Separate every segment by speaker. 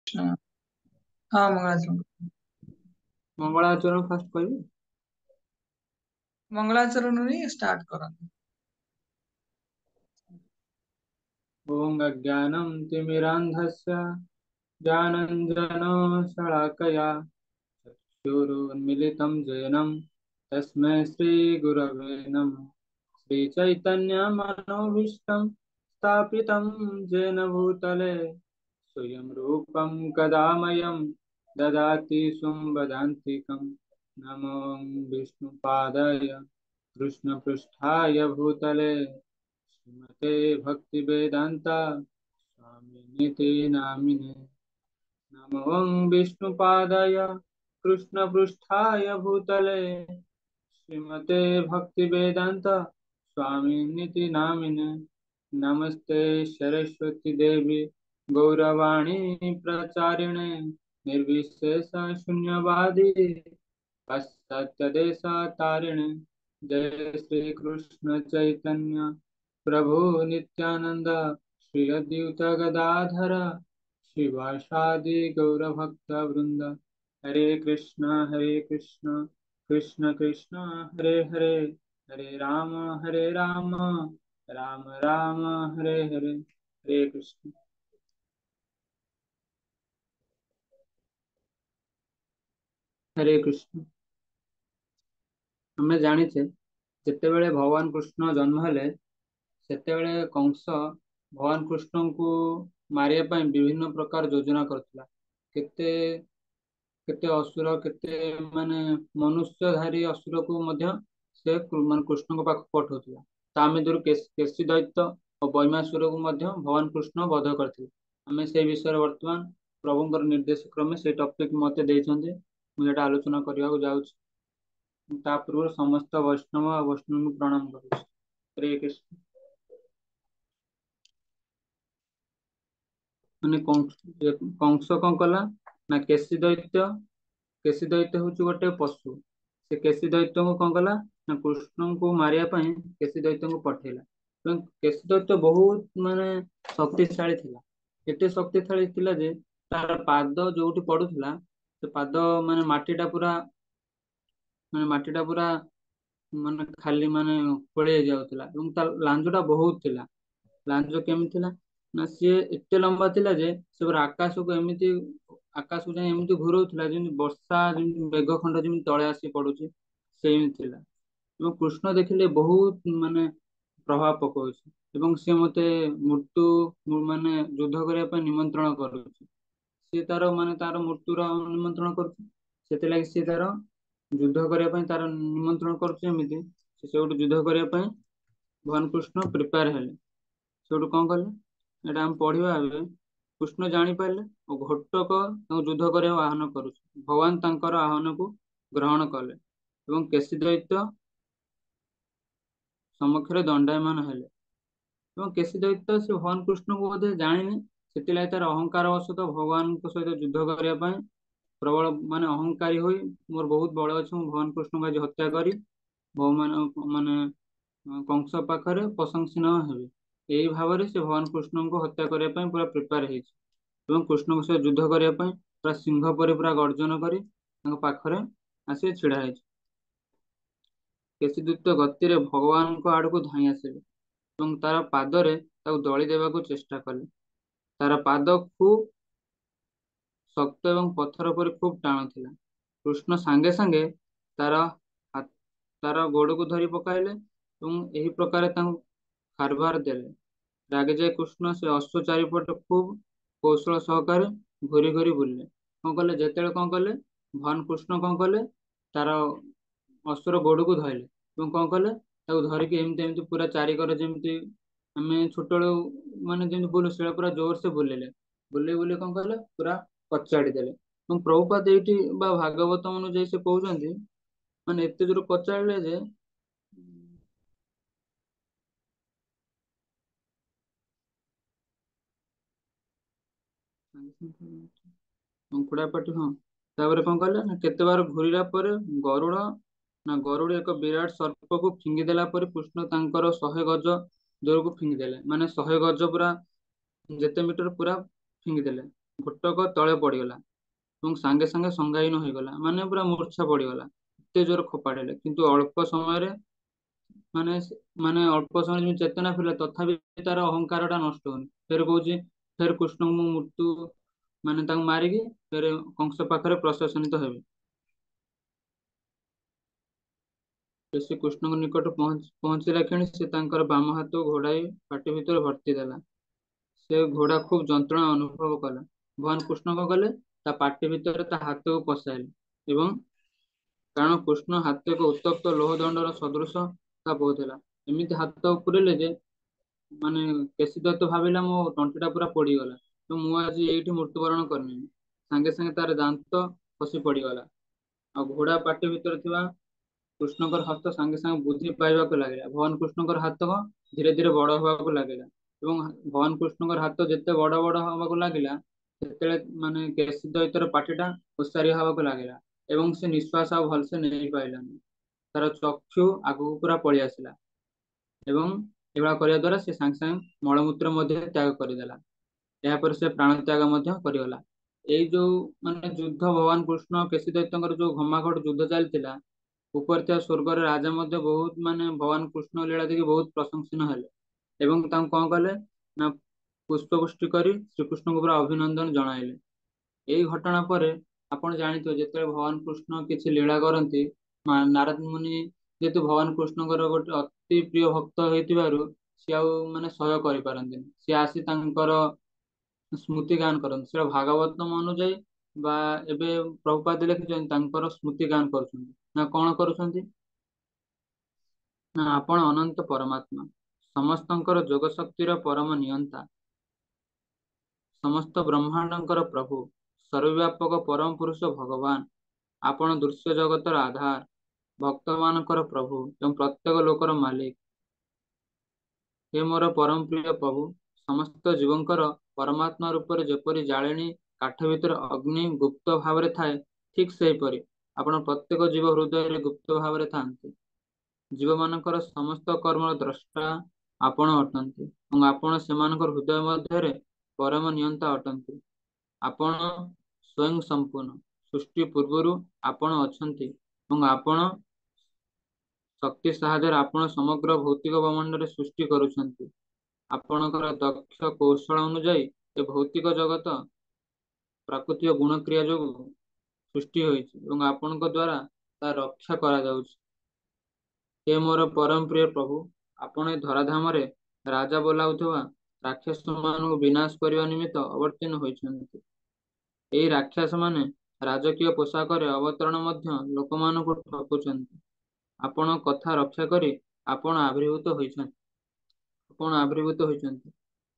Speaker 1: कृष्ण। हाँ मंगलाचरण।
Speaker 2: मंगलाचरण फास्ट कहबे।
Speaker 1: मंगलाचरण नहीं स्टार्ट करते।
Speaker 2: ओम अज्ञानं तिमिरान्धस्य ज्ञानञ्जनशलाकया चक्षुरुन्मीलितं येन तस्मै श्रीगुरवे नमः। श्रीचैतन्यमनोभीष्टं स्थापितं येन भूतले स्वयं रूपं कदा मह्यं ददाति स्वं वदान्तिकं। नमो विष्णुपादाय कृष्णपृष्ठाय भूतले श्रीमते भक्तिवेदान्ता स्वामिनिति नामिने। नमो विष्णुपादाय कृष्णपृष्ठाय भूतले श्रीमते भक्तिवेदान्त स्वामिनिति नामिने। नमस्ते सरस्वती देवी गौरवाणी प्रचारिणे निर्विशेष शून्यवादी पाश्चात्यदेशतारिणे। जय श्री कृष्ण चैतन्य प्रभु नित्यानंद श्री अद्वैत गदाधर शिवासादि गौरभक्त वृंद। हरे कृष्ण कृष्ण कृष्ण हरे हरे, हरे राम राम राम हरे हरे। हरे कृष्ण। हरे कृष्ण। ଆମେ ଜାଣିଛେ ଯେତେବେଳେ ଭଗବାନ କୃଷ୍ଣ ଜନ୍ମ ହେଲେ ସେତେବେଳେ କଂସ ଭଗବାନ କୃଷ୍ଣଙ୍କୁ ମାରିବା ପାଇଁ ବିଭିନ୍ନ ପ୍ରକାର ଯୋଜନା କରୁଥିଲା। କେତେ କେତେ ଅସୁର, କେତେ ମାନେ ମନୁଷ୍ୟଧାରୀ ଅସୁରକୁ ମଧ୍ୟ ସେ ମାନେ କୃଷ୍ଣଙ୍କ ପାଖକୁ ପଠାଉଥିଲା। ତା ମଧ୍ୟରୁ କେଶୀ ଦୈତ୍ୟ ଓ ବୈମାସୁରକୁ ମଧ୍ୟ ଭଗବାନ କୃଷ୍ଣ ବଧ କରିଥିଲେ। ଆମେ ସେଇ ବିଷୟରେ ବର୍ତ୍ତମାନ ପ୍ରଭୁଙ୍କର ନିର୍ଦ୍ଦେଶ କ୍ରମେ ସେଇ ଟପିକ ମତେ ଦେଇଛନ୍ତି, ମୁଁ ଏଇଟା ଆଲୋଚନା କରିବାକୁ ଯାଉଛି। ତା ପୂର୍ବରୁ ସମସ୍ତ ବୈଷ୍ଣବ ଆଉ ବୈଷ୍ଣବଙ୍କୁ ପ୍ରଣାମ କରୁଛି। ହରେ କୃଷ୍ଣ। ମାନେ କଂସ କଣ କଲା ନା, କେଶୀ ଦୈତ୍ୟ ହଉଛି ଗୋଟେ ପଶୁ। ସେ କେଶୀ ଦୈତ୍ୟଙ୍କୁ କଣ କଲା ନା, କୃଷ୍ଣଙ୍କୁ ମାରିବା ପାଇଁ କେଶୀ ଦୈତ୍ୟଙ୍କୁ ପଠେଇଲା। ଏବଂ କେଶୀ ଦୈତ୍ୟ ବହୁତ ମାନେ ଶକ୍ତିଶାଳୀ ଥିଲା। ଏତେ ଶକ୍ତିଶାଳୀ ଥିଲା ଯେ ତାର ପାଦ ଯୋଉଠି ପଡୁଥିଲା ସେ ପାଦ ମାନେ ମାଟିଟା ପୁରା ମାନେ ଖାଲି ମାନେ ଖୋଳି ଯାଉଥିଲା। ଏବଂ ତା ଲାଞ୍ଜ ଟା ବହୁତ ଥିଲା। ଲାଞ୍ଜ କେମିତି ଥିଲା ନା, ସିଏ ଏତେ ଲମ୍ବା ଥିଲା ଯେ ସେ ପୁରା ଆକାଶକୁ ଯାଇ ଏମିତି ଘୁରଉଥିଲା ଯେମିତି ବର୍ଷା, ଯେମିତି ମେଘ ଖଣ୍ଡ ଯେମିତି ତଳେ ଆସି ପଡୁଛି ସେମିତି ଥିଲା। ଏବଂ କୃଷ୍ଣ ଦେଖିଲେ ବହୁତ ମାନେ ପ୍ରଭାବ ପକଉଛି ଏବଂ ସିଏ ମତେ ମାନେ ଯୁଦ୍ଧ କରିବା ପାଇଁ ନିମନ୍ତ୍ରଣ କରୁଛି। ସିଏ ତାର ମୃତ୍ୟୁର ନିମନ୍ତ୍ରଣ କରୁଛି। ସେଥିଲାଗି ସିଏ ତାର ଯୁଦ୍ଧ କରିବା ପାଇଁ ତାର ନିମନ୍ତ୍ରଣ କରୁଛି। ଏମିତି ସେ ସେଇଠୁ ଯୁଦ୍ଧ କରିବା ପାଇଁ ଭଗବାନ କୃଷ୍ଣ ପ୍ରିପେୟାର ହେଲେ। ସେଇଠୁ କଣ କଲେ, ଏଇଟା ଆମେ ପଢିବା ଏବେ। କୃଷ୍ଣ ଜାଣିପାରିଲେ ଓ ଘଟକ ତାଙ୍କୁ ଯୁଦ୍ଧ କରିବାକୁ ଆହ୍ୱାନ କରୁଛି। ଭଗବାନ ତାଙ୍କର ଆହ୍ୱାନକୁ ଗ୍ରହଣ କଲେ ଏବଂ କେଶୀ ଦୈତ୍ୟ ସମକ୍ଷରେ ଦଣ୍ଡାୟମାନ ହେଲେ। ଏବଂ କେଶୀ ଦୈତ୍ୟ ସେ ଭଗବାନ କୃଷ୍ଣଙ୍କୁ ବୋଧେ ଜାଣିନି, ସେଥିଲାଗି ତାର ଅହଙ୍କାର ବଶତଃ ଭଗବାନଙ୍କ ସହିତ ଯୁଦ୍ଧ କରିବା ପାଇଁ ପ୍ରବଳ ମାନେ ଅହଙ୍କାରୀ ହୋଇ, ମୋର ବହୁତ ବଳ ଅଛି, ମୁଁ ଭଗବାନ କୃଷ୍ଣଙ୍କୁ ଆଜି ହତ୍ୟା କରି ଭଗବାନ ମାନେ କଂସ ପାଖରେ ପ୍ରଶଂସନୀୟ ହେବି। ଏଇ ଭାବରେ ସେ ଭଗବାନ କୃଷ୍ଣଙ୍କୁ ହତ୍ୟା କରିବା ପାଇଁ ପୁରା ପ୍ରିପେୟାର ହେଇଛି ଏବଂ କୃଷ୍ଣଙ୍କ ସହ ଯୁଦ୍ଧ କରିବା ପାଇଁ ପୁରା ସିଂହ ପରି ପୁରା ଗର୍ଜନ କରି ତାଙ୍କ ପାଖରେ ଆସି ଛିଡା ହେଇଛି। କେଶୀ ଦୈତ୍ୟ ଗତିରେ ଭଗବାନଙ୍କ ଆଡକୁ ଧାଇଁ ଆସିଲେ ଏବଂ ତାର ପାଦରେ ତାକୁ ଦଳି ଦେବାକୁ ଚେଷ୍ଟା କଲେ। ତାର ପାଦ ଖୁବ ଶକ୍ତ ଏବଂ ପଥର ପରି ଖୁବ ଟାଣ ଥିଲା। କୃଷ୍ଣ ସାଙ୍ଗେ ସାଙ୍ଗେ ତାର ହାତ ତାର ଗୋଡକୁ ଧରି ପକାଇଲେ ଏବଂ ଏହି ପ୍ରକାର ତାଙ୍କୁ ଖାରବାର ଦେଲେ। ରାଗି ଯାଇ କୃଷ୍ଣ ସେ ଅଶ୍ଵ ଚାରିପଟେ ଖୁବ କୌଶଳ ସହକାରେ ଘୁରି ଘୁରି ବୁଲିଲେ। କଣ କଲେ, ଯେତେବେଳେ କଣ କଲେ ଭଗବାନ କୃଷ୍ଣ କଣ କଲେ, ତାର ଅସୁର ଗୋଡକୁ ଧଇଲେ ଏବଂ କଣ କଲେ, ତାକୁ ଧରିକି ଏମିତି ଏମିତି ପୁରା ଚାରିକର ଯେମିତି ଆମେ ଛୋଟବେଳୁ ମାନେ ଯେମିତି ବୁଲୁ ସେଇଟା ପୁରା ଜୋର ସେ ବୁଲେଇଲେ। ବୁଲେଇ ବୁଲେଇ କଣ କଲେ, ପୁରା କଚାଡି ଦେଲେ। ଏବଂ ପ୍ରଭୁପାଦ ଏଇଠି ବା ଭାଗବତ ଅନୁଯାୟୀ ସେ କହୁଛନ୍ତି, ମାନେ ଏତେ ଜୋର କଚାଡିଲେ ଯେ କୁକୁଡା ପାଟି, ହଁ। ତାପରେ କଣ କଲେ ନା, କେତେ ବାର ଘୁରିଲା ପରେ ଗରୁଡ ଏକ ବିରାଟ ସର୍ପକୁ ଫିଙ୍ଗିଦେଲା ପରେ କୃଷ୍ଣ ତାଙ୍କର 100 ଗଜ ଦୂରକୁ ଫିଙ୍ଗିଦେଲେ। ମାନେ 100 ଗଜ ପୁରା ଯେତେ ମିଟର ପୁରା ଫିଙ୍ଗିଦେଲେ। ଗୋଟକ ତଳେ ପଡିଗଲା ଏବଂ ସାଙ୍ଗେ ସାଙ୍ଗେ ସଂଜ୍ଞାହୀନ ହୋଇଗଲା, ମାନେ ପୁରା ମୂର୍ଚ୍ଛା ପଡିଗଲା। ଏତେ ଜୋର ଖୋପାଡ଼ିଲେ, କିନ୍ତୁ ଅଳ୍ପ ସମୟରେ ମାନେ ମାନେ ଅଳ୍ପ ସମୟ ଯେମିତି ଚେତନା ଫେରିଲା, ତଥାପି ତାର ଅହଙ୍କାର ଟା ନଷ୍ଟ ହଉନି। ଫେର କହୁଛି, ଫେର କୃଷ୍ଣଙ୍କୁ ମୁଁ ମୃତ୍ୟୁ ମାନେ ତାଙ୍କୁ ମାରିକି ଫେର କଂସ ପାଖରେ ପ୍ରଶାସନିତ ହେବି। ସେ କୃଷ୍ଣଙ୍କ ନିକଟ ପହଞ୍ଚିଲା କ୍ଷଣି ସେ ତାଙ୍କର ବାମ ହାତ ଘୋଡାଇ ପାଟି ଭିତରେ ଭର୍ତ୍ତି ଦେଲା। ସେ ଘୋଡା ଖୁବ ଯନ୍ତ୍ରଣା ଅନୁଭବ କଲା। ଭଗବାନ କୃଷ୍ଣ କଣ କଲେ, ତା ପାଟି ଭିତରେ ତା ହାତକୁ ପଶାଇଲେ ଏବଂ କାରଣ କୃଷ୍ଣ ହାତ ଏକ ଉତ୍ତପ୍ତ ଲୌହ ଦଣ୍ଡର ସଦୃଶ ତା ବହୁଥିଲା। ଏମିତି ହାତ ପୁରେଇଲେ ଯେ ମାନେ କେଶିଦତ୍ତ ଭାବିଲା ମୋ ତଣ୍ଟିଟା ପୁରା ପୋଡିଗଲା, ତ ମୁଁ ଆଜି ଏଇଠି ମୃତ୍ୟୁବରଣ କରିନେବି। ସାଙ୍ଗେ ସାଙ୍ଗେ ତାର ଦାନ୍ତ ଖସି ପଡିଗଲା, ଆଉ ଘୋଡା ପାଟି ଭିତରେ ଥିବା କୃଷ୍ଣଙ୍କର ହାତ ସାଙ୍ଗେ ସାଙ୍ଗେ ବୃଦ୍ଧି ପାଇବାକୁ ଲାଗିଲା। ଭଗବାନ କୃଷ୍ଣଙ୍କର ହାତ ଧୀରେ ଧୀରେ ବଡ ହେବାକୁ ଲାଗିଲା ଏବଂ ଭଗବାନ କୃଷ୍ଣଙ୍କର ହାତ ଯେତେ ବଡ ବଡ ହବାକୁ ଲାଗିଲା, ସେତେବେଳେ ମାନେ କେଶିଦୈତ୍ୟର ପାଟିଟା ଓସାରିଆ ହବାକୁ ଲାଗିଲା ଏବଂ ସେ ନିଶ୍ୱାସ ଆଉ ଭଲସେ ନେଇ ପାଇଲାନି। ତାର ଚକ୍ଷୁ ଆଗକୁ ପୁରା ପଳେଇ ଆସିଲା ଏବଂ ଏଭଳିଆ କରିବା ଦ୍ୱାରା ସେ ସାଙ୍ଗେ ସାଙ୍ଗେ ମଳମୂତ୍ର ମଧ୍ୟ ତ୍ୟାଗ କରିଦେଲା। ଏହାପରେ ସେ ପ୍ରାଣ ତ୍ୟାଗ ମଧ୍ୟ କରିଗଲା। ଏଇ ଯୋଉ ମାନେ ଯୁଦ୍ଧ ଭଗବାନ କୃଷ୍ଣ କେଶିଦୈତ୍ୟଙ୍କର ଯୋଉ ଘମାଘୋଟ ଯୁଦ୍ଧ ଚାଲିଥିଲା, ଉପରେ ଥିବା ସ୍ୱର୍ଗରେ ରାଜା ମଧ୍ୟ ବହୁତ ମାନେ ଭଗବାନ କୃଷ୍ଣ ଲୀଳା ଦେଖି ବହୁତ ପ୍ରଶଂସନୀୟ ହେଲେ ଏବଂ ତାଙ୍କୁ କଣ କଲେ ନା ପୁଷ୍ପବୃଷ୍ଟି କରି ଶ୍ରୀକୃଷ୍ଣଙ୍କୁ ପୁରା ଅଭିନନ୍ଦନ ଜଣାଇଲେ। ଏଇ ଘଟଣା ପରେ ଆପଣ ଜାଣିଥିବେ, ଯେତେବେଳେ ଭଗବାନ କୃଷ୍ଣ କିଛି ଲୀଳା କରନ୍ତି, ନାରଦ ମୁନି ଯେହେତୁ ଭଗବାନ କୃଷ୍ଣଙ୍କର ଗୋଟେ ଅତି ପ୍ରିୟ ଭକ୍ତ ହେଇଥିବାରୁ ସିଏ ଆଉ ମାନେ ସହ୍ୟ କରିପାରନ୍ତିନି। ସିଏ ଆସି ତାଙ୍କର ସ୍ମୃତି ଗାନ କରନ୍ତି। ସେଟା ଭାଗବତମ ଅନୁଯାୟୀ ବା ଏବେ ପ୍ରଭୁପାଦ ଲେଖିଛନ୍ତି ତାଙ୍କର ସ୍ମୃତି ଗାନ କରୁଛନ୍ତି। ନା କଣ କରୁଛନ୍ତି ନା ଆପଣ ଅନନ୍ତ ପରମାତ୍ମା, ସମସ୍ତଙ୍କର ଯୋଗ ଶକ୍ତିର ପରମ ନିୟନ୍ତା, ସମସ୍ତ ବ୍ରହ୍ମାଣ୍ଡଙ୍କର ପ୍ରଭୁ, ସର୍ବବ୍ୟାପକ ପରମ ପୁରୁଷ ଭଗବାନ, ଆପଣ ଦୃଶ୍ୟ ଜଗତର ଆଧାର, ଭକ୍ତ ମାନଙ୍କର ପ୍ରଭୁ ଏବଂ ପ୍ରତ୍ୟେକ ଲୋକର ମାଲିକ। ହେ ମୋର ପରମ ପ୍ରିୟ ପ୍ରଭୁ, ସମସ୍ତ ଜୀବଙ୍କର ପରମାତ୍ମା ରୂପରେ ଯେପରି ଜାଳେଣୀ କାଠ ଭିତରେ ଅଗ୍ନି ଗୁପ୍ତ ଭାବରେ ଥାଏ, ଠିକ ସେହିପରି ଆପଣ ପ୍ରତ୍ୟେକ ଜୀବ ହୃଦୟରେ ଗୁପ୍ତ ଭାବରେ ଥାନ୍ତି। ଜୀବମାନଙ୍କର ସମସ୍ତ କର୍ମର ଦ୍ରଷ୍ଟା ଆପଣ ଅଟନ୍ତି ଏବଂ ଆପଣ ସେମାନଙ୍କର ହୃଦୟ ମଧ୍ୟରେ ପରମ ନିୟନ୍ତା ଅଟନ୍ତି। ଆପଣ ସ୍ୱୟଂ ସମ୍ପୂର୍ଣ୍ଣ, ସୃଷ୍ଟି ପୂର୍ବରୁ ଆପଣ ଅଛନ୍ତି ଏବଂ ଆପଣ ଶକ୍ତି ସାହାଯ୍ୟରେ ଆପଣ ସମଗ୍ର ଭୌତିକ ବ୍ରହ୍ମାଣ୍ଡରେ ସୃଷ୍ଟି କରୁଛନ୍ତି। ଆପଣଙ୍କର ଦକ୍ଷ କୌଶଳ ଅନୁଯାୟୀ ଏ ଭୌତିକ ଜଗତ ପ୍ରାକୃତିକ ଗୁଣ କ୍ରିୟା ଯୋଗୁଁ ସୃଷ୍ଟି ହୋଇଛି ଏବଂ ଆପଣଙ୍କ ଦ୍ୱାରା ତା ରକ୍ଷା କରାଯାଉଛି। ହେ ମୋର ପରମ ପ୍ରିୟ ପ୍ରଭୁ, ଆପଣ ଏ ଧରାଧାମରେ ରାଜା ବୋଲାଉଥିବା ରାକ୍ଷସ ମାନଙ୍କୁ ବିନାଶ କରିବା ନିମିତ୍ତ ଅବତୀର୍ଣ୍ଣ ହୋଇଛନ୍ତି। ଏହି ରାକ୍ଷସ ମାନେ ରାଜକୀୟ ପୋଷାକରେ ଅବତରଣ ମଧ୍ୟ ଲୋକମାନଙ୍କୁ ଠକୁଛନ୍ତି। ଆପଣ କଥା ରକ୍ଷା କରି ଆପଣ ଆବିର୍ଭୂତ ହୋଇଛନ୍ତି। ଆପଣ ଆବିର୍ଭୂତ ହୋଇଛନ୍ତି।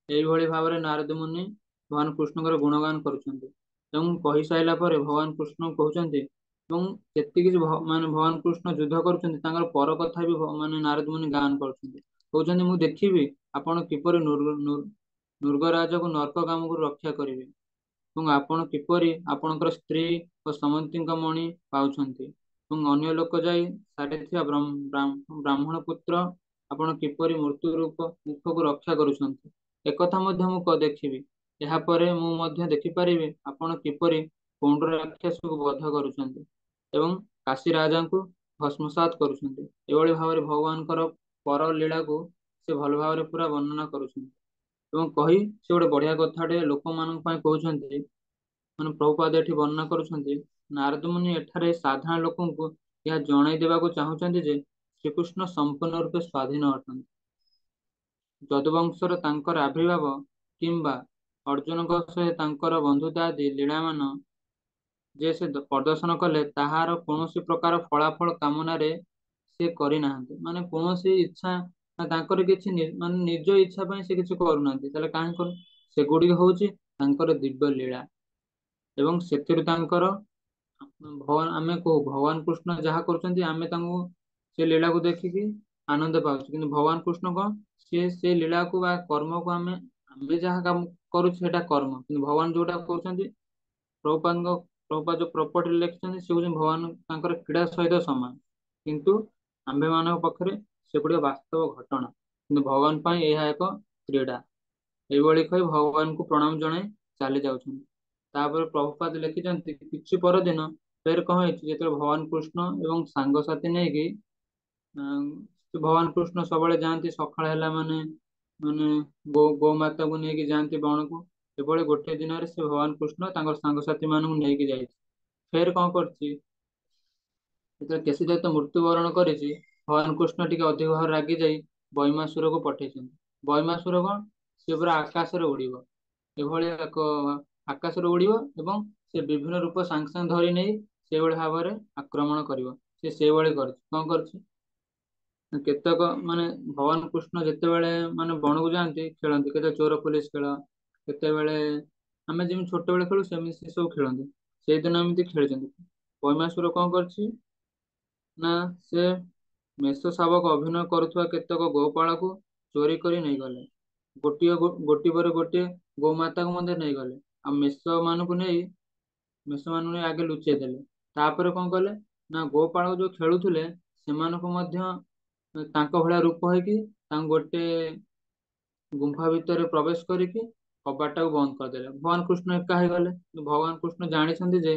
Speaker 2: ଏଇଭଳି ଭାବରେ ନାରଦ ମୁନି ଭଗବାନ କୃଷ୍ଣଙ୍କର ଗୁଣଗାନ କରୁଛନ୍ତି ଏବଂ କହିସାରିଲା ପରେ ଭଗବାନ କୃଷ୍ଣ କହୁଛନ୍ତି ଏବଂ ଯେତିକି ମାନେ ଭଗବାନ କୃଷ୍ଣ ଯୁଦ୍ଧ କରୁଛନ୍ତି ତାଙ୍କର ପର କଥା ବି ମାନେ ନାରଦ ମୁନି ଗାନ କରୁଛନ୍ତି। କହୁଛନ୍ତି ମୁଁ ଦେଖିବି ଆପଣ କିପରି ନୃଗରାଜକୁ ନର୍କ କାମକୁ ରକ୍ଷା କରିବେ ଏବଂ ଆପଣ କିପରି ଆପଣଙ୍କର ସ୍ତ୍ରୀ ଓ ସମନ୍ତୀଙ୍କ ମଣି ପାଉଛନ୍ତି ଏବଂ ଅନ୍ୟ ଲୋକ ଯାଇ ସାରେ ଥିବା ବ୍ରାହ୍ମଣ ପୁତ୍ର ଆପଣ କିପରି ମୃତ୍ୟୁ ରୂପ ମୁଖକୁ ରକ୍ଷା କରୁଛନ୍ତି, ଏକଥା ମଧ୍ୟ ମୁଁ ଦେଖିବି। ଏହାପରେ ମୁଁ ମଧ୍ୟ ଦେଖିପାରିବି ଆପଣ କିପରି ପୌଣ୍ଡ ରାକ୍ଷସକୁ ବଧ କରୁଛନ୍ତି ଏବଂ କାଶୀ ରାଜାଙ୍କୁ ଭସ୍ମସାତ କରୁଛନ୍ତି। ଏଭଳି ଭାବରେ ଭଗବାନଙ୍କର ପର ଲୀଳାକୁ ସେ ଭଲ ଭାବରେ ପୁରା ବର୍ଣ୍ଣନା କରୁଛନ୍ତି ଏବଂ କହି ସେ ଗୋଟେ ବଢିଆ କଥାଟେ ଲୋକମାନଙ୍କ ପାଇଁ କହୁଛନ୍ତି। ମାନେ ପ୍ରଭୁପାଦ ଏଠି ବର୍ଣ୍ଣନା କରୁଛନ୍ତି, ନାରଦ ମୁନି ଏଠାରେ ସାଧାରଣ ଲୋକଙ୍କୁ ଏହା ଜଣାଇ ଦେବାକୁ ଚାହୁଁଛନ୍ତି ଯେ ଶ୍ରୀକୃଷ୍ଣ ସମ୍ପୂର୍ଣ୍ଣ ରୂପେ ସ୍ଵାଧୀନ ଅଟନ୍ତି। ଯଦୁବଂଶର ତାଙ୍କର ଆବିର୍ଭାବ କିମ୍ବା ଅର୍ଜୁନଙ୍କ ସହିତ ତାଙ୍କର ବନ୍ଧୁତା ଆଦି ଲୀଳାମାନ ଯେ ସେ ପ୍ରଦର୍ଶନ କଲେ, ତାହାର କୌଣସି ପ୍ରକାର ଫଳାଫଳ କାମନାରେ ସେ କରିନାହାନ୍ତି। ମାନେ କୌଣସି ଇଚ୍ଛା ତାଙ୍କର କିଛି ମାନେ ନିଜ ଇଚ୍ଛା ପାଇଁ ସେ କିଛି କରୁନାହାନ୍ତି। ତାହେଲେ କାହିଁକି ସେଗୁଡିକ ହଉଛି ତାଙ୍କର ଦିବ୍ୟ ଲୀଳା ଏବଂ ସେଥିରୁ ତାଙ୍କର ଆମେ କହୁ ଭଗବାନ କୃଷ୍ଣ ଯାହା କରୁଛନ୍ତି ଆମେ ତାଙ୍କୁ ସେ ଲୀଳାକୁ ଦେଖିକି ଆନନ୍ଦ ପାଉଛୁ, କିନ୍ତୁ ଭଗବାନ କୃଷ୍ଣ କଣ ସିଏ ସେ ଲୀଳାକୁ ବା କର୍ମକୁ ଆମେ ଯାହା କାମ କରୁଛୁ ସେଇଟା କର୍ମ, କିନ୍ତୁ ଭଗବାନ ଯୋଉଟା କରୁଛନ୍ତି ପ୍ରଭୁପାଦ ଯୋଉ ପ୍ରପର୍ଟିରେ ଲେଖିଛନ୍ତି ସେ ହଉଛନ୍ତି ଭଗବାନ ତାଙ୍କର କ୍ରୀଡ଼ା ସହିତ ସମାନ, କିନ୍ତୁ ଆମ୍ଭେମାନଙ୍କ ପକ୍ଷରେ ସେଗୁଡିକ ବାସ୍ତବ ଘଟଣା, କିନ୍ତୁ ଭଗବାନ ପାଇଁ ଏହା ଏକ କ୍ରୀଡ଼ା। ଏଇଭଳି କହି ଭଗବାନଙ୍କୁ ପ୍ରଣାମ ଜଣାଇ ଚାଲି ଯାଉଛନ୍ତି। ତାପରେ ପ୍ରଭୁପାଦ ଲେଖିଛନ୍ତି କିଛି ପରଦିନ ଫେର କଣ ହେଇଛି, ଯେତେବେଳେ ଭଗବାନ କୃଷ୍ଣ ଏବଂ ସାଙ୍ଗସାଥି ନେଇକି ସେ ଭଗବାନ କୃଷ୍ଣ ସବୁବେଳେ ଯାଆନ୍ତି ସକାଳ ହେଲା ମାନେ ମାନେ ଗୋମାତାକୁ ନେଇକି ଯାଆନ୍ତି ବଣକୁ। ଏଭଳି ଗୋଟେ ଦିନରେ ସେ ଭଗବାନ କୃଷ୍ଣ ତାଙ୍କର ସାଙ୍ଗସାଥି ମାନଙ୍କୁ ନେଇକି ଯାଇଛି। ଫେର କଣ କରିଛି, ଯେତେବେଳେ କେଶୀ ଦୈତ୍ୟ ମୃତ୍ୟୁବରଣ କରିଛି, ଭଗବାନ କୃଷ୍ଣ ଟିକେ ଅଧିକ ଭାବରେ ରାଗି ଯାଇ ବୈମାସୁରକୁ ପଠେଇଛନ୍ତି। ବୈମାସୁର କଣ, ସେ ପୁରା ଆକାଶରେ ଉଡିବ। ଏଭଳି ଏକ ଆକାଶରେ ଉଡିବ ଏବଂ ସେ ବିଭିନ୍ନ ରୂପ ସାଙ୍ଗେ ସାଙ୍ଗେ ଧରି ନେଇ ସେଇଭଳି ଭାବରେ ଆକ୍ରମଣ କରିବ। ସେ ସେଇଭଳି କରିଛି, କଣ କରିଛି, କେତେକ ମାନେ ଭଗବାନ କୃଷ୍ଣ ଯେତେବେଳେ ମାନେ ବଣକୁ ଯାଆନ୍ତି ଖେଳନ୍ତି, କେତେବେଳେ ଚୋର ପୋଲିସ ଖେଳ, କେତେବେଳେ ଆମେ ଯେମିତି ଛୋଟବେଳେ ଖେଳୁ ସେମିତି ସେ ସବୁ ଖେଳନ୍ତି। ସେଇଦିନ ଏମିତି ଖେଳିଛନ୍ତି। ବୈମାସୁର କଣ କରିଛି ନା, ସେ ମେଷ ଶାବକ ଅଭିନୟ କରୁଥିବା କେତେକ ଗୋପାଳକୁ ଚୋରି କରି ନେଇଗଲେ। ଗୋଟିଏ ପରେ ଗୋଟିଏ ଗୋମାତାକୁ ମଧ୍ୟ ନେଇଗଲେ। ଆଉ ମେଷ ମାନଙ୍କୁ ନେଇ ଆଗେ ଲୁଚେଇ ଦେଲେ। ତାପରେ କଣ କଲେ ନା, ଗୋପାଳକ ଯୋଉ ଖେଳୁଥିଲେ ସେମାନଙ୍କୁ ମଧ୍ୟ ତାଙ୍କ ଭଳିଆ ରୂପ ହେଇକି ତାଙ୍କୁ ଗୋଟେ ଗୁମ୍ଫା ଭିତରେ ପ୍ରବେଶ କରିକି କବାଟଟାକୁ ବନ୍ଦ କରିଦେଲେ। ଭଗବାନ କୃଷ୍ଣ ଏକା ହେଇଗଲେ। ଭଗବାନ କୃଷ୍ଣ ଜାଣିଛନ୍ତି ଯେ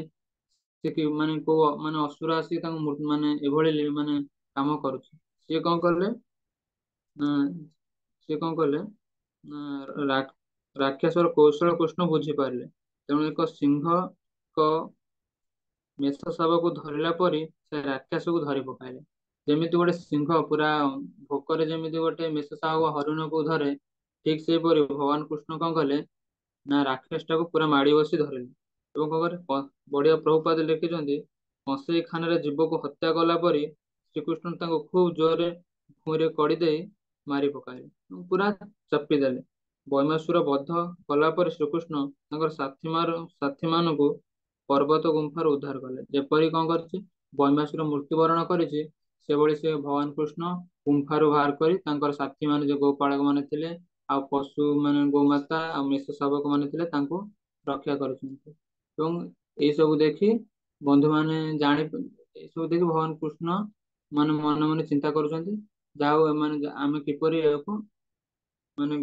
Speaker 2: ସେ କି ମାନେ କୋଉ ମାନେ ଅସୁର ଆସିକି ତାଙ୍କୁ ମାନେ ଏଭଳି ମାନେ କାମ କରୁଛି। ସିଏ କଣ କଲେ ନା, ସିଏ କଣ କଲେ ନା, ରାକ୍ଷସର କୌଶଳ କୃଷ୍ଣ ବୁଝିପାରିଲେ। ତେଣୁ ଏକ ସିଂହ ମେଷ ଶାବକକୁ ଧରିଲା ପରି ସେ ରାକ୍ଷସକୁ ଧରି ପକାଇଲେ। ଯେମିତି ଗୋଟେ ସିଂହ ପୁରା ଭୋକରେ ଯେମିତି ଗୋଟେ ମେଷ ଶାବକ ହରିଣକୁ ଧରେ, ଠିକ ସେହିପରି ଭଗବାନ କୃଷ୍ଣ କଣ କଲେ ନା, ରାକ୍ଷସ ଟାକୁ ପୁରା ମାଡି ବସି ଧରିଲେ। ଏବଂ କଣ କଲେ, ବଢିଆ ପ୍ରଭୁପାଦ ଲେଖିଛନ୍ତି, କଂସେଇ ଖାନାରେ ଜୀବକୁ ହତ୍ୟା କଲା ପରି ଶ୍ରୀକୃଷ୍ଣ ତାଙ୍କୁ ଖୁବ ଜୋରରେ ଭୂଇଁରେ କଡ଼ି ଦେଇ ମାରି ପକାଇଲେ, ପୁରା ଚାପି ଦେଲେ। ବୈମାସୁର ବଧ କଲା ପରେ ଶ୍ରୀକୃଷ୍ଣ ତାଙ୍କର ସାଥୀ ମାନଙ୍କୁ ପର୍ବତ ଗୁମ୍ଫାରୁ ଉଦ୍ଧାର କଲେ। ଯେପରି କଣ କରିଛି, ବୈମାସୁର ମୃତ୍ୟୁବରଣ କରିଛି, ସେଭଳି ସେ ଭଗବାନ କୃଷ୍ଣ ଗୁମ୍ଫାରୁ ବାହାର କରି ତାଙ୍କର ସାଥୀ ମାନେ ଯୋଉ ଗୋପାଳକ ମାନେ ଥିଲେ ଆଉ ପଶୁ ମାନେ ଗୋମାତା ଆଉ ମେଷ ଶାବକ ମାନେ ଥିଲେ ତାଙ୍କୁ ରକ୍ଷା କରୁଛନ୍ତି। ଏବଂ ଏଇ ସବୁ ଦେଖି ବନ୍ଧୁ ମାନେ ଏସବୁ ଦେଖି ଭଗବାନ କୃଷ୍ଣ ମାନେ ମନେ ମନେ ଚିନ୍ତା କରୁଛନ୍ତି, ଯାହା ହଉ ଆମେ କିପରି ଏହାକୁ ମାନେ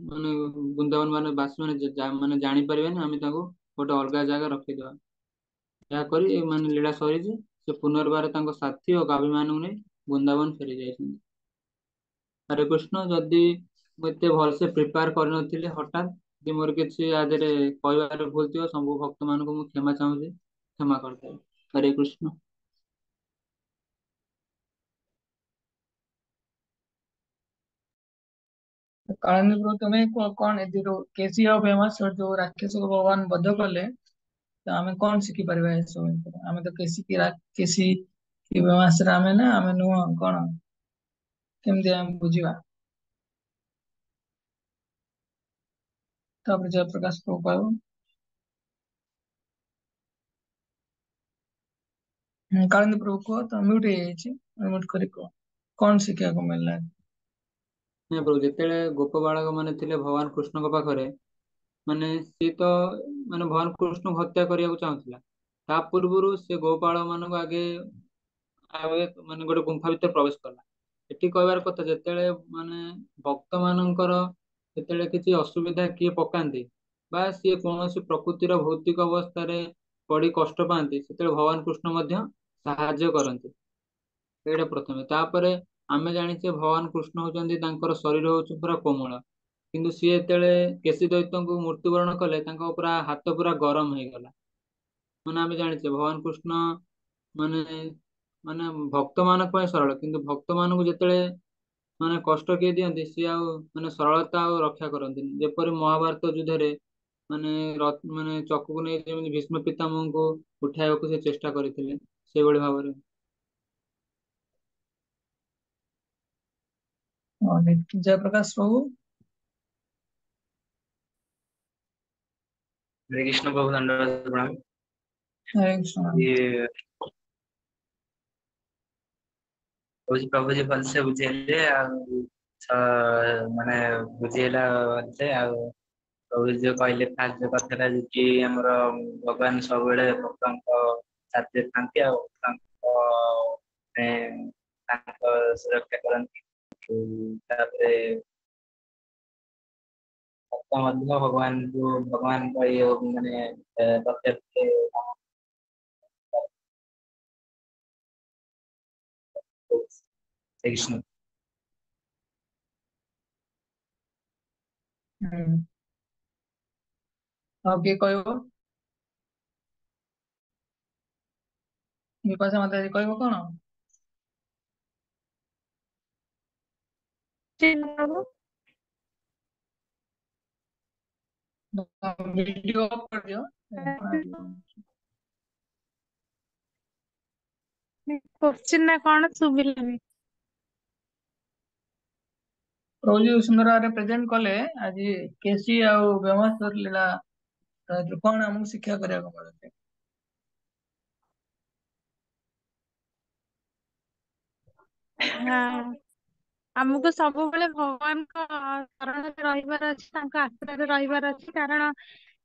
Speaker 2: ମାନେ ବୃନ୍ଦାବନ ମାନେ ବାସୀ ମାନେ ଜାଣିପାରିବେନି, ଆମେ ତାଙ୍କୁ ଗୋଟେ ଅଲଗା ଜାଗା ରଖିଦବା। ଏହା କରି ମାନେ ଲୀଳା ସରିଛି। ସେ ପୁନର୍ବାର ତାଙ୍କ ସାଥୀ ଓ ଗାଭୀ ମାନଙ୍କୁ ନେଇ ବୃନ୍ଦାବନ ଫେରି ଯାଇଛନ୍ତି। ହରେ କୃଷ୍ଣ, ଯଦି ମୁଁ ଏତେ ଭଲସେ ପ୍ରିପେୟାର କରିନଥିଲି, ହଠାତ୍ ଯଦି ମୋର କିଛି ଆ ଦେହରେ କହିବାରେ ଭୁଲ ଥିବ, ସବୁ ଭକ୍ତ ମାନଙ୍କୁ ମୁଁ କ୍ଷମା ଚାହୁଁଛି, କ୍ଷମା କରିଦେବେ। ହରେ କୃଷ୍ଣ।
Speaker 1: କାଳନ୍ଦୀ ପ୍ରଭୁ ତୁମେ କଣ ଏଥିରୁ କେସି ଆଉ ବେମାସ ଯୋଉ ରାକ୍ଷସକୁ ଭଗବାନ ବଧ କଲେ, ତ ଆମେ କଣ ଶିଖିପାରିବା ଏସବୁ ଭିତରେ? ଆମେ ତ କେସି କି ବେମାସରେ ଆମେ ନା ଆମେ ନୁହଁ, କଣ କେମିତି ଆମେ ବୁଝିବା? ତାପରେ ଜୟପ୍ରକାଶ ପ୍ରଭୁ କହିବ। କାଳନ୍ଦୀ ପ୍ରଭୁ କୁହ, ତ ମ୍ୟୁଟ ହେଇଯାଇଛି, ମ୍ୟୁଟ କରି କୁହ କଣ ଶିଖିବାକୁ ମିଳିଲା।
Speaker 2: ନାଇଁ ପ୍ରଭୁ, ଯେତେବେଳେ ଗୋପ ବାଳକ ମାନେ ଥିଲେ ଭଗବାନ କୃଷ୍ଣଙ୍କ ପାଖରେ, ମାନେ ସିଏ ତ ମାନେ ଭଗବାନ କୃଷ୍ଣଙ୍କୁ ହତ୍ୟା କରିବାକୁ ଚାହୁଁଥିଲା। ତା ପୂର୍ବରୁ ସେ ଗୋପାଳ ମାନଙ୍କୁ ମାନେ ଗୋଟେ ଗୁମ୍ଫା ଭିତରେ ପ୍ରବେଶ କଲା। ଏଠି କହିବାର କଥା, ଯେତେବେଳେ ମାନେ ଭକ୍ତ ମାନଙ୍କର ଯେତେବେଳେ କିଛି ଅସୁବିଧା କିଏ ପକାନ୍ତି ବା ସିଏ କୌଣସି ପ୍ରକୃତିର ଭୌତିକ ଅବସ୍ଥାରେ ପଡି କଷ୍ଟ ପାଆନ୍ତି, ସେତେବେଳେ ଭଗବାନ କୃଷ୍ଣ ମଧ୍ୟ ସାହାଯ୍ୟ କରନ୍ତି। ଏଇଟା ପ୍ରଥମେ। ତାପରେ ଆମେ ଜାଣିଛେ ଭଗବାନ କୃଷ୍ଣ ହଉଛନ୍ତି, ତାଙ୍କର ଶରୀର ହଉଛି ପୁରା କୋମଳ। କିନ୍ତୁ ସିଏ ଯେତେବେଳେ କେଶୀ ଦୈତ୍ୟଙ୍କୁ ମୃତ୍ୟୁବରଣ କଲେ, ତାଙ୍କ ପୁରା ହାତ ପୁରା ଗରମ ହେଇଗଲା। ମାନେ ଆମେ ଜାଣିଛେ ଭଗବାନ କୃଷ୍ଣ ମାନେ ମାନେ ଭକ୍ତ ମାନଙ୍କ ପାଇଁ ସରଳ, କିନ୍ତୁ ଭକ୍ତ ମାନଙ୍କୁ ଯେତେବେଳେ ମାନେ କଷ୍ଟ କିଏ ଦିଅନ୍ତି, ସିଏ ଆଉ ମାନେ ସରଳତା ଆଉ ରକ୍ଷା କରନ୍ତିନି। ଯେପରି ମହାଭାରତ ଯୁଦ୍ଧରେ ମାନେ ମାନେ ଚକକୁ ନେଇ ଯେମିତି ଭୀଷ୍ମ ପିତାମହଙ୍କୁ ଉଠାଇବାକୁ ସେ ଚେଷ୍ଟା କରିଥିଲେ, ସେଇଭଳି ଭାବରେ।
Speaker 1: ଜୟପ୍ରକାଶ ପ୍ରଭୁ।
Speaker 3: हरे कृष्ण प्रभु, दंडवत प्रणाम।
Speaker 1: हरे कृष्ण।
Speaker 3: ये प्रभु जी भलसे बुझेले माने बुझेला भलसे प्रभु जो कहले फास्ट जो कथाटा कि हमर भगवान सब भक्तों साथी थांती सुरक्षा करती। ଭକ୍ତ ମଧ୍ୟ ଭଗବାନଙ୍କ ଇଏ ମାନେ ପ୍ରତ୍ୟକ୍ଷ ଶ୍ରୀକୃଷ୍ଣ।
Speaker 1: ଆଉ କିଏ କହିବ? ବିପାଶା ମାତାଜୀ କହିବ କଣ? ଭିଡିଓ ଅଫ୍ କରିଦିଅ।
Speaker 4: क्वेश्चन ना कौन सुबिलानी
Speaker 1: प्रभु जी सुंदर भाव प्रेजेंट कले आज केसी आउ व्यवहार लीला कौन आमको शिक्षा करने को मिलते?
Speaker 4: हाँ आमको सब बेले भगवान को शरण रहिबार अछि तांको आश्रय रहिबार अछि कारण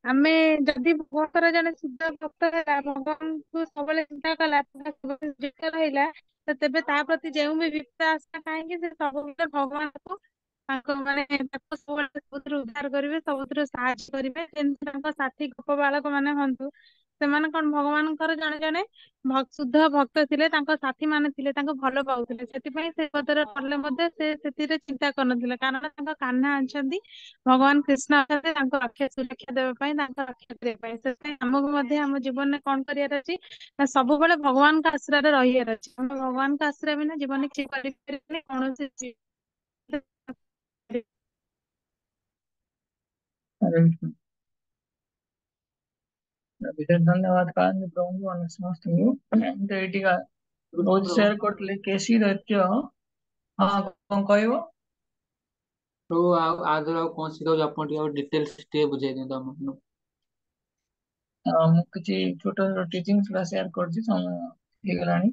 Speaker 4: आमे जदि भगवतर जने शुद्ध भक्त है भगवान को सब चिंता कला रहिला तो तेबे ता प्रति जेउ भी विश्वास काहेकि से सब बेले भगवान को तांको माने ताको सबुत्र उद्धार करिवे सबुत्र साहाय्य करिवे जेमति तांको साथी गोप बालक माने हंतु ସେମାନେ କଣ ଭଗବାନଙ୍କର ଜଣେ ଜଣେ ଶୁଦ୍ଧ ଭକ୍ତ ଥିଲେ ତାଙ୍କ ସାଥୀ ମାନେ ଥିଲେ ତାଙ୍କୁ ଭଲ ପାଉଥିଲେ ସେଥିପାଇଁ ସେ ପଦରେ କଲେ ମଧ୍ୟ ସେ ସେଥିରେ ଚିନ୍ତା କରୁନଥିଲେ କାରଣ ତାଙ୍କ କାହ୍ନା ଅଛନ୍ତି ଭଗବାନ କୃଷ୍ଣ ଅଛନ୍ତି ତାଙ୍କ ରକ୍ଷା ସୁରକ୍ଷା ଦେବା ପାଇଁ ତାଙ୍କ ରକ୍ଷା କରିବା ପାଇଁ ସେଥିପାଇଁ ଆମକୁ ମଧ୍ୟ ଆମ ଜୀବନରେ କଣ କରିବାର ଅଛି ନା ସବୁବେଳେ ଭଗବାନଙ୍କ ଆଶ୍ରୟରେ ରହିବାର ଅଛି ଆମେ ଭଗବାନଙ୍କ ଆଶ୍ରୟ ବିନା ଜୀବନରେ କିଛି କରିପାରିବାନି କୌଣସି
Speaker 1: विशेष धन्यवाद कांज प्रभु और समस्त तो एटी का बहुत शेयर करतले केसी दैत्य हां कौन कहबो
Speaker 2: तो आज कौन सी कहू अपन टिके डिटेल्स टे बुझाई दियंत हमन
Speaker 1: मु किछि छोटो छोटो टीचिंग थोड़ा शेयर करछि समय गलानी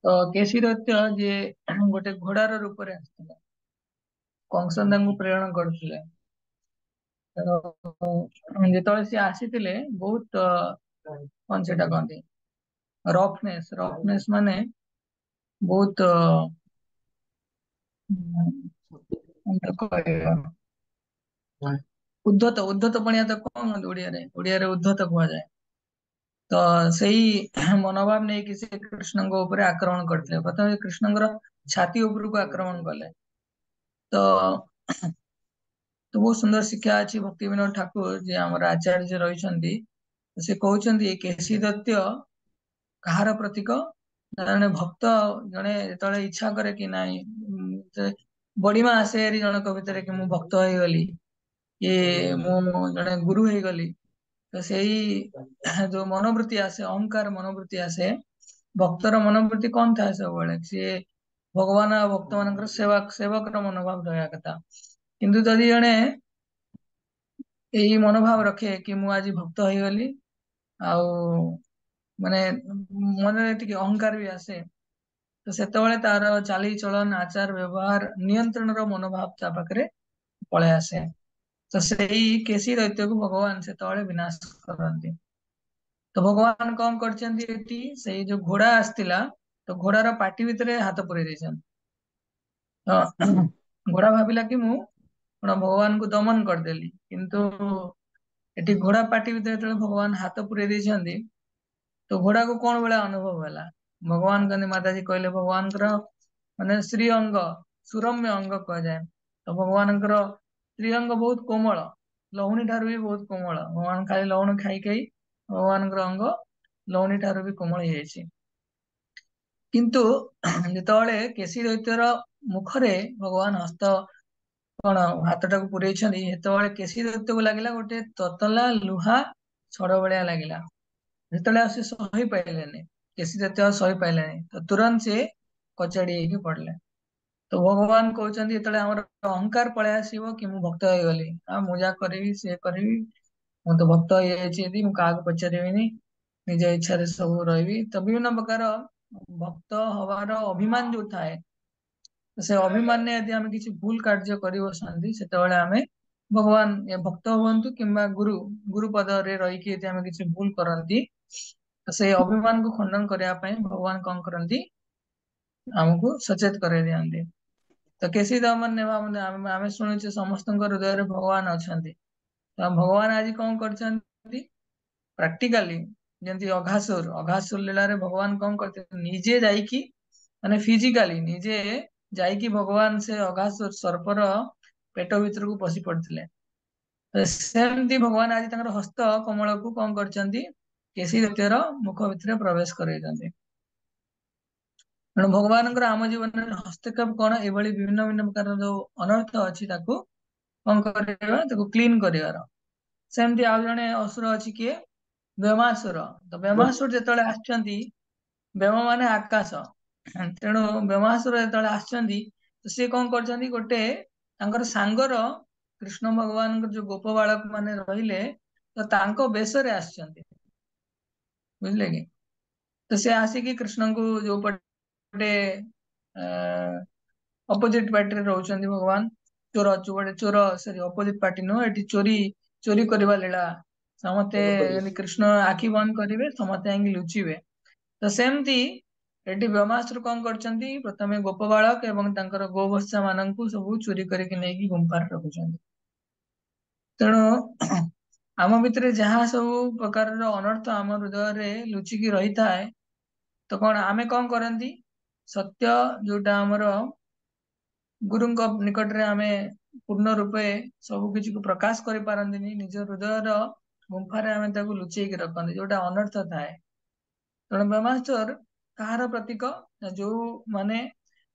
Speaker 1: तो केसी दैत्य जे गोटे घोड़ार रूप रे आस्थिला कंसन तांको प्रेरण करथिले ଯେତେବେଳେ ସେ ଆସିଥିଲେ ବହୁତ କଣ ସେଟା କହନ୍ତି ରଫନେସ୍ ମାନେ ବହୁତ ଉଦ୍ଧତ ପଣିଆ ତ କଣ ଓଡିଆରେ ଉଦ୍ଧତ କୁହାଯାଏ ତ ସେଇ ମନୋଭାବ ନେଇକି ସେ କୃଷ୍ଣଙ୍କ ଉପରେ ଆକ୍ରମଣ କରିଥିଲେ ପ୍ରଥମେ କୃଷ୍ଣଙ୍କର ଛାତି ଉପରକୁ ଆକ୍ରମଣ କଲେ ତ ବହୁତ ସୁନ୍ଦର ଶିକ୍ଷା ଅଛି ଭକ୍ତି ବିନୋଦ ଠାକୁର ଯେ ଆମର ଆଚାର୍ଯ୍ୟ ରହିଛନ୍ତି ସେ କହୁଛନ୍ତି କେସି ଦତ୍ୟ କାହାର ପ୍ରତୀକ ଜଣେ ଭକ୍ତ ଜଣେ ଯେତେବେଳେ ଇଚ୍ଛା କରେ କି ନାଇଁ ବଡିମା ଆସେ ଜଣଙ୍କ ଭିତରେ କି ମୁଁ ଭକ୍ତ ହେଇଗଲି କି ମୁଁ ଜଣେ ଗୁରୁ ହେଇଗଲି ତ ସେଇ ଯୋଉ ମନୋବୃତ୍ତି ଆସେ ଅହଙ୍କାର ମନୋବୃତ୍ତି ଆସେ ଭକ୍ତର ମନୋବୃତ୍ତି କଣ ଥାଏ ସବୁବେଳେ ସିଏ ଭଗବାନ ଆଉ ଭକ୍ତ ମାନଙ୍କର ସେବକର ମନୋଭାବ ରହିବା କଥା କିନ୍ତୁ ଯଦି ଜଣେ ଏଇ ମନୋଭାବ ରଖେ କି ମୁଁ ଆଜି ଭକ୍ତ ହେଇଗଲି ଆଉ ମାନେ ମନରେ ଟିକେ ଅହଙ୍କାର ବି ଆସେ ତ ସେତେବେଳେ ତାର ଚାଲିଚଳନ ଆଚାର ବ୍ୟବହାର ନିୟନ୍ତ୍ରଣର ମନୋଭାବ ତା ପାଖରେ ପଳେଇ ଆସେ ତ ସେଇ କେସି ଦୈତ୍ୟକୁ ଭଗବାନ ସେତେବେଳେ ବିନାଶ କରନ୍ତି ତ ଭଗବାନ କଣ କରିଛନ୍ତି ଏଠି ସେଇ ଯୋଉ ଘୋଡା ଆସିଥିଲା ତ ଘୋଡାର ପାଟି ଭିତରେ ହାତ ପୁରେଇ ଦେଇଛନ୍ତି ତ ଘୋଡା ଭାବିଲା କି ମୁଁ କଣ ଭଗବାନଙ୍କୁ ଦମନ କରିଦେଲି କିନ୍ତୁ ଏଠି ଘୋଡା ପାଟି ଭିତରେ ଯେତେବେଳେ ଭଗବାନ ହାତ ପୁରେଇ ଦେଇଛନ୍ତି ତ ଘୋଡାକୁ କଣ ଭଳିଆ ଅନୁଭବ ହେଲା ଭଗବାନ କହିଲେ ମାତାଜୀ କହିଲେ ଭଗବାନଙ୍କର ମାନେ ଶ୍ରୀ ଅଙ୍ଗ ସୁରମ୍ୟ ଅଙ୍ଗ କୁହାଯାଏ ତ ଭଗବାନଙ୍କର ଶ୍ରୀ ଅଙ୍ଗ ବହୁତ କୋମଳ ଲହୁଣୀ ଠାରୁ ବି ବହୁତ କୋମଳ ଭଗବାନ ଖାଲି ଲହୁଣୀ ଖାଇ ଖାଇ ଭଗବାନଙ୍କର ଅଙ୍ଗ ଲହୁଣୀ ଠାରୁ ବି କୋମଳ ହେଇଯାଇଛି କିନ୍ତୁ ଯେତେବେଳେ କେସି ଦୈତ୍ୟର ମୁଖରେ ଭଗବାନ ହସ୍ତ କଣ ହାତଟାକୁ ପୁରେଇଛନ୍ତି ସେତେବେଳେ କେସି ଦୈତ୍ୟକୁ ଲାଗିଲା ଗୋଟେ ତତଲା ଲୁହା ଛଡ ଭଳିଆ ଲାଗିଲା ଯେତେବେଳେ ଆଉ ସେ ସହି ପାଇଲେନି କେସି ଦୈତ୍ୟ ଆଉ ସହି ପାଇଲେନି ତ ତୁରନ୍ତ ସେ କଚାଡି ହେଇକି ପଡିଲେ ତ ଭଗବାନ କହୁଛନ୍ତି ଯେତେବେଳେ ଆମର ଅହଙ୍କାର ପଳେଇ ଆସିବ କି ମୁଁ ଭକ୍ତ ହେଇଗଲି ମୁଁ ଯାହା କରିବି ସିଏ କରିବି ମୁଁ ତ ଭକ୍ତ ହେଇଯାଇଛି ଯଦି ମୁଁ କାହାକୁ ପଚାରିବିନି ନିଜ ଇଚ୍ଛାରେ ସବୁ ରହିବି ତ ବିଭିନ୍ନ ପ୍ରକାର ଭକ୍ତ ହବାର ଅଭିମାନ ଯୋଉ ଥାଏ ସେ ଅଭିମାନରେ ଯଦି ଆମେ କିଛି ଭୁଲ କାର୍ଯ୍ୟ କରି ବସନ୍ତି ସେତେବେଳେ ଆମେ ଭଗବାନ ଭକ୍ତ ହୁଅନ୍ତୁ କିମ୍ବା ଗୁରୁ ପଦରେ ରହିକି ଯଦି ଆମେ କିଛି ଭୁଲ କରନ୍ତି ସେଇ ଅଭିମାନକୁ ଖଣ୍ଡନ କରିବା ପାଇଁ ଭଗବାନ କଣ କରନ୍ତି ଆମକୁ ସଚେତ କରାଇ ଦିଅନ୍ତି तो केसी दमन नेवा आमे शुणुचे समस्त हृदय भगवान अच्छा तो भगवान आज कौन कर प्राक्टिकाली जमी अघासुर अघासुर लीला रे भगवान कौन करते निजे जाइकी माने फिजिकाली निजे जाइकी भगवान से अघासुर सर्पर पेट भीतर को पशि पड़ते सेमती भगवान आज हस्त कमल को कौन कर केसी द्वितीयर मुख भितर प्रवेश कर भगवान आम जीवन में हस्तक्षेप कौन ये विभिन्न भिन्न प्रकार जो अनर्थ अच्छी कौन कर क्लीन कर सेमती आउ जड़े असुर अच्छी किए बेमासुर तो बेमासुर जो आसुच्च बेम माने आकाश तेणु बेमासुर जो आसुच्च तो सी कौन कर गोटे सांगर कृष्ण भगवान जो गोप बालक माने रहिले तो तांको बेश रे आसुच्च बुझले कि तो सी आसिकी कृष्ण को जो पटे अपोजिट पार्टी रे रहउछन्ती भगवान चोर चोर चोर सॉरी अपोजिट पार्टी नो एटी चोरी चोरी करबा लीला समते कृष्ण आखि बंद करिवे समते आंगी लुचिवे तो सेमती एटी ब्रह्मास्त्र कौन करछन्ती प्रथमे गोप बालक एवं तांकर गोवत्सा माननकु सब चोरी करके नेकी गुंफार रखुछन्ती तेणु आम भितर जहाँ सब प्रकार अनर्थ आम हृदय रे लुचिकी रही थाए तो कौन आमे कौन करंती सत्य जोटा हमर गुरु निकट रे आमे पूर्ण रूपे सब किसी को प्रकाश करि पारंती निज हृदय गुंफार आमे ताकू लुचेकी रखते जोटा अनर्थ थाए तेणु ब्रह्मास्त्र कहार प्रतीक जो माने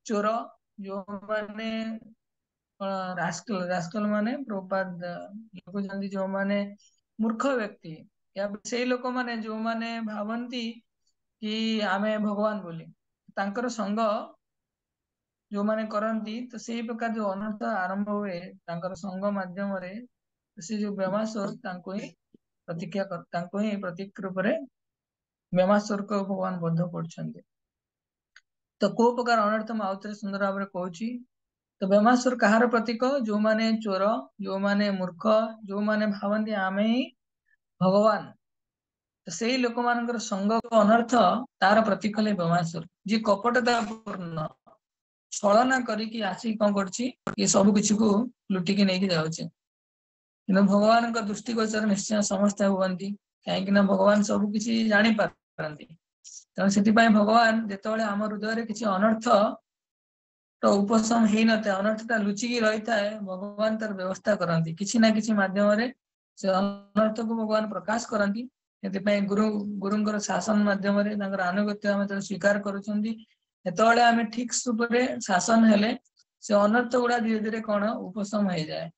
Speaker 1: चोर जो माने रास्कल रास्कल माने प्रपाद लिखुचंती जो माने मूर्ख व्यक्ति या से लोक माने जो माने भावंती कि आमे भगवान बोली तांकर संग जो माने करंती तो से प्रकार जो अनर्थ आरंभ हुए तांकर संग माध्यम रे से जो ब्रह्मास्त्र तांको ही प्रतिक्रिया कर तांको ही प्रतीक रूप रे ब्रह्मास्त्र को भगवान बद्ध करछन्ते तो को प्रकार अनर्थ म आउतरे सुंदर भाव रे कहूची तो ब्रह्मास्त्र कहार प्रतीक जो माने चोर जो माने मूर्ख जो माने भावंती आमे ही भगवान तो से ही लोक मानकर संग अनर्थ तार प्रतीक ले ब्रह्मास्त्र जी कपटता पूर्ण छलना करिकी आसी कौन करछि ये सब किछि को लुटिकी नेकी जाउछि किंतु भगवान का दृष्टिगोचर निश्चय समस्त हुवंती कहीं भगवान सब किछि जानि पारंती तेणु से भगवान जेतेबेले आम हृदय किसी अनर्थ तो उपशम ही नता अनर्थटा लुचिकी रही थाए भगवान तार व्यवस्था करती किसी ना किसी माध्यम रे से अनर्थ को भगवान प्रकाश करती गुरु गुरुंकर शासन माध्यम रे तांकर अनुगत्य आमे तो स्वीकार करूछन्ती एतबेले आमे ठीक सुपरे शासन हेले से अनर्थ गुड़ा धीरे धीरे कौन उपशम हो जाए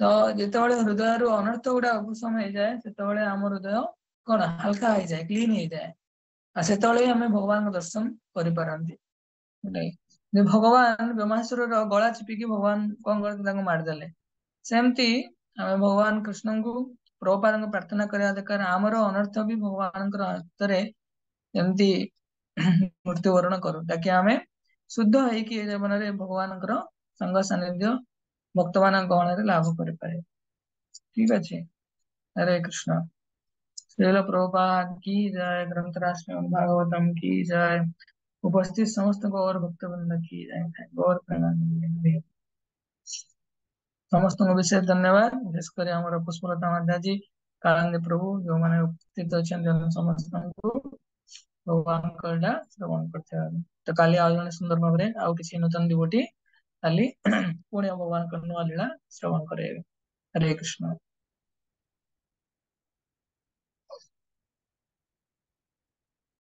Speaker 1: तो जितेबाला हृदय रु अनर्थ गुड़ा उपशम हो जाए से आम हृदय कौन हल्का हो जाए क्लीन हो जाए से आम भगवान दर्शन करें भगवान ब्रह्मासुर गला चिपिकी भगवान कौन करते मारिदेले सेमती आम भगवान कृष्ण को प्रभुपाद प्रार्थना करने दरकार आमर अनर्थ भी भगवान हस्त एमती मृत्युवरण करू ताकि आम शुद्ध होगी जीवन में भगवान संग सानिध्य भक्त मान गहण लाभ करें ठीक अच्छे हरे कृष्ण श्रील प्रभुपाद की जय ग्रंथराज भागवतम की जय उपस्थित समस्त गौर भक्तवृंद की जय गौर प्रेमानंद समस्त विशेष धन्यवाद विशेषकर आम पुष्पलता माध्या जी कालंदी प्रभु जो मैंने उपस्थित अच्छा समस्त भगवान श्रवण करते तो काली आज जन सुंदर भाव में आउ किसी नूतन डिवोटी काली पुण्य भगवान नुआ लीला श्रवण करे हरे कृष्ण।